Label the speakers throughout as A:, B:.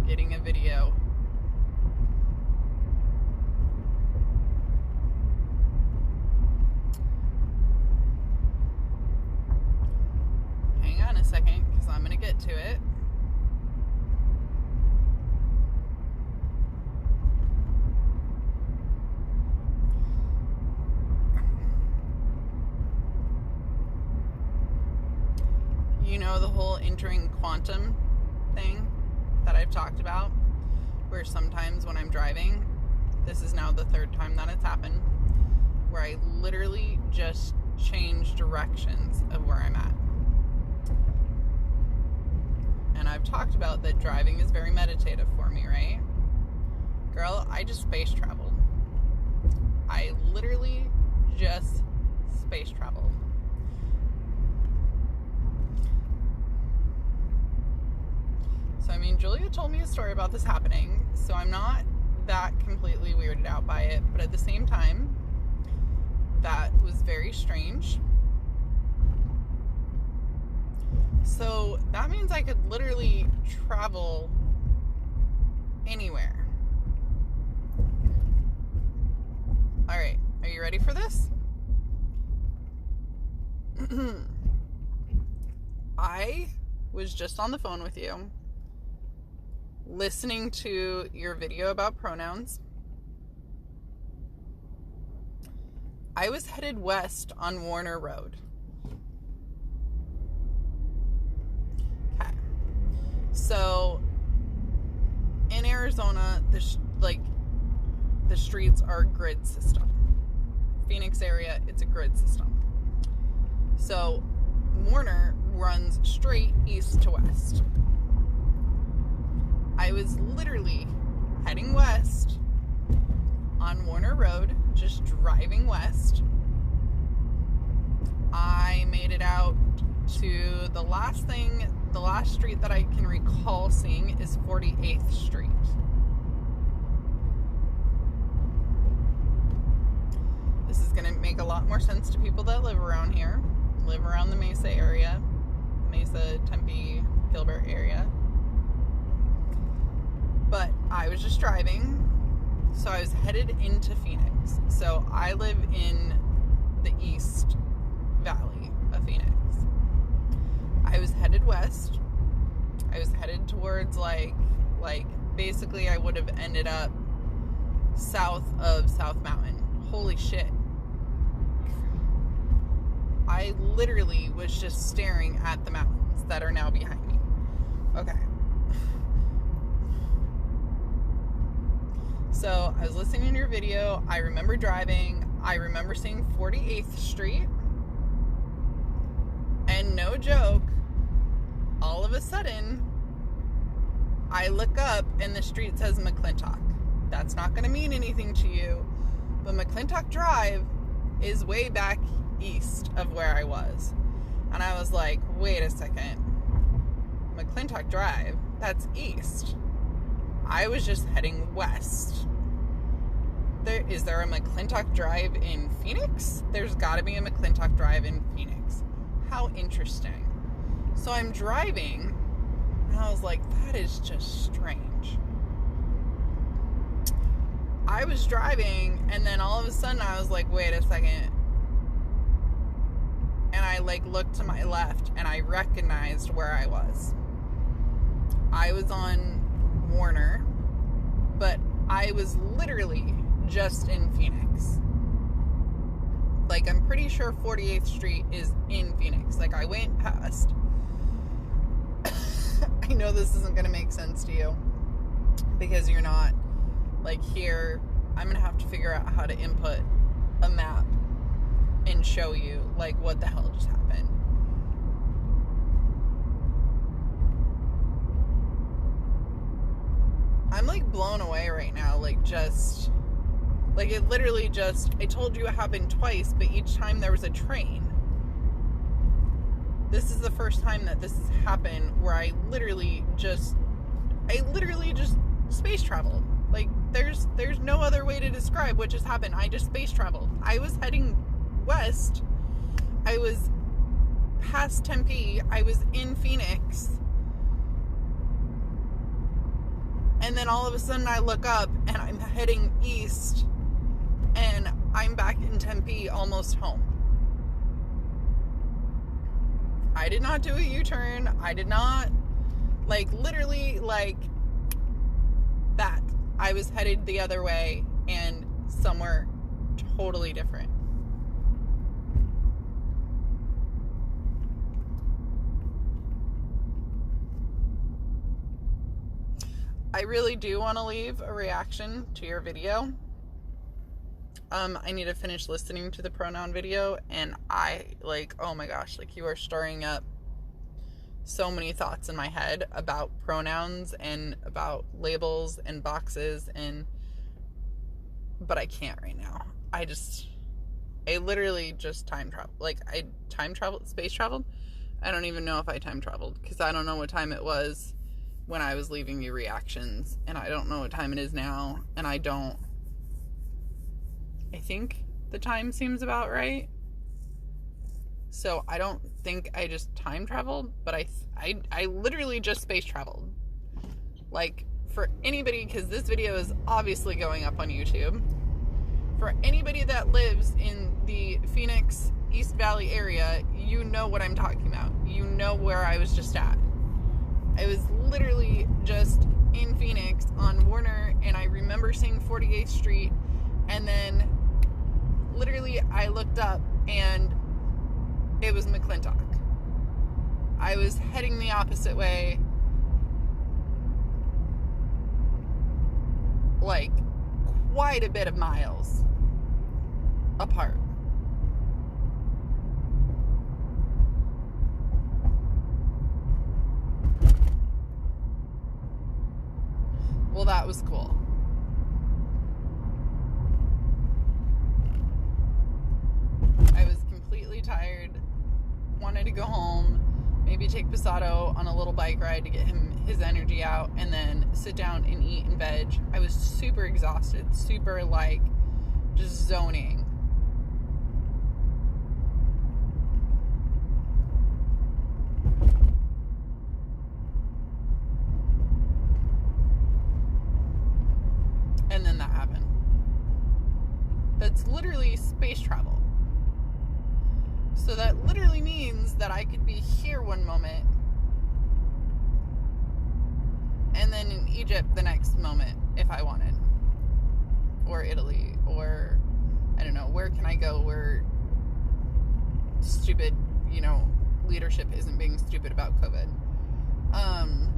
A: getting a video. Hang on a second, because I'm going to get to it. You know the whole entering quantum thing that I've talked about, where sometimes when I'm driving, this is now the third time that it's happened, where I literally just change directions of where I'm at. And I've talked about that driving is very meditative for me, right? Girl, I just space traveled. I literally just space traveled. So, I mean, Julia told me a story about this happening, so I'm not that completely weirded out by it, but at the same time, that was very strange. So, that means I could literally travel anywhere. Alright, are you ready for this? I was just on the phone with you, listening to your video about pronouns. I was headed west on Warner Road. Okay. So, in Arizona, the streets are a grid system. Phoenix area, it's a grid system. So, Warner runs straight east to west. I was literally heading west on Warner Road, just driving west. I made it out to the last street that I can recall seeing is 48th Street. This is going to make a lot more sense to people that live around here, live around the Mesa area, Mesa, Tempe, Gilbert area. But I was just driving, so I was headed into Phoenix. So I live in the East Valley of Phoenix. I was headed west. I was headed towards like basically I would have ended up south of South Mountain. Holy shit. I literally was just staring at the mountains that are now behind me. Okay. So, I was listening to your video. I remember driving. I remember seeing 48th Street. And no joke, all of a sudden, I look up and the street says McClintock. That's not going to mean anything to you, but McClintock Drive is way back east of where I was. And I was like, wait a second. McClintock Drive? That's east. I was just heading west. Is there a McClintock Drive in Phoenix? There's got to be a McClintock Drive in Phoenix. How interesting. So I'm driving, and I was like, that is just strange. I was driving, and then all of a sudden I was like, wait a second. And I looked to my left, and I recognized where I was. I was on Warner, but I was literally just in Phoenix. I'm pretty sure 48th Street is in Phoenix. I went past. I know this isn't going to make sense to you because you're not here. I'm going to have to figure out how to input a map and show you what the hell just happened. I'm blown away right now. It literally just, I told you it happened twice, but each time there was a train. This is the first time that this has happened where I literally just space traveled. There's no other way to describe what just happened. I just space traveled. I was heading west. I was past Tempe. I was in Phoenix. And then all of a sudden I look up and I'm heading east and I'm back in Tempe, almost home. I did not do a U-turn. I did not, literally, that. I was headed the other way and somewhere totally different. I really do want to leave a reaction to your video. I need to finish listening to the pronoun video, and oh my gosh, you are stirring up so many thoughts in my head about pronouns and about labels and boxes, but I can't right now. I literally just time traveled, space traveled. I don't even know if I time traveled, because I don't know what time it was when I was leaving you reactions, and I don't know what time it is now, and I think the time seems about right. So I don't think I just time traveled, but I literally just space traveled. For anybody, because this video is obviously going up on YouTube, for anybody that lives in the Phoenix East Valley area, you know what I'm talking about. You know where I was just at. I was literally just in Phoenix on Warner, and I remember seeing 48th Street, and then literally I looked up and it was McClintock. I was heading the opposite way, quite a bit of miles apart. Well, that was cool. I was completely tired, wanted to go home, maybe take Passato on a little bike ride to get his energy out, and then sit down and eat and veg. I was super exhausted, super just zoning. And then that happened. That's literally space travel. So that literally means that I could be here one moment and then in Egypt the next moment if I wanted. Or Italy, or I don't know, where can I go where stupid, leadership isn't being stupid about COVID.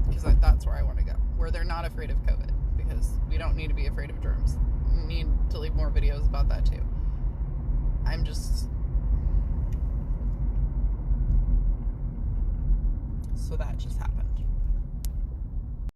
A: Because that's where I want to go, where they're not afraid of COVID, because we don't need to be afraid of germs. We need to leave more videos about that too. So that just happened.